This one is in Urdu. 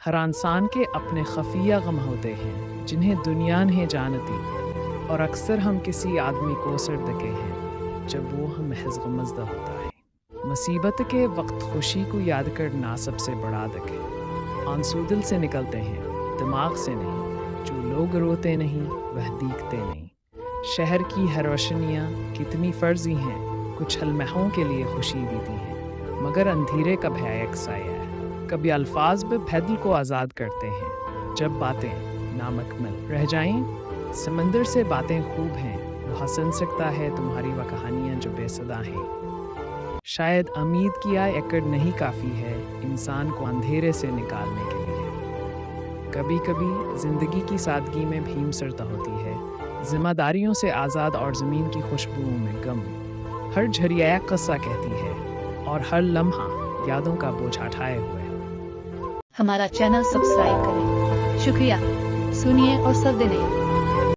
ہر انسان کے اپنے خفیہ غم ہوتے ہیں جنہیں دنیا نہیں جانتی، اور اکثر ہم کسی آدمی کو سردکے ہیں جب وہ ہم محض غمزدہ ہوتا ہے۔ مصیبت کے وقت خوشی کو یاد کرنا سب سے بڑا دکھ ہے۔ آنسو دل سے نکلتے ہیں، دماغ سے نہیں۔ جو لوگ روتے نہیں وہ دیکھتے نہیں۔ شہر کی ہر روشنیاں کتنی فرضی ہیں، کچھ المحوں کے لیے خوشی دیتی ہیں، مگر اندھیرے کا بھیا ایک سایہ ہے۔ کبھی الفاظ بھی دل کو آزاد کرتے ہیں جب باتیں نامکمل رہ جائیں۔ سمندر سے باتیں خوب ہیں، وہ ہنس سکتا ہے تمہاری وہ کہانیاں جو بے صدا ہیں۔ شاید امید کیا ایکڑ نہیں کافی ہے انسان کو اندھیرے سے نکالنے کے لیے۔ کبھی کبھی زندگی کی سادگی میں بھیم سرتا ہوتی ہے، ذمہ داریوں سے آزاد اور زمین کی خوشبوؤں میں غم۔ ہر جھریا ایک قصہ کہتی ہے اور ہر لمحہ یادوں کا بوجھ اٹھائے ہوئے۔ ہمارا چینل سبسکرائب کریں۔ شکریہ۔ سنیے اور سب دنیں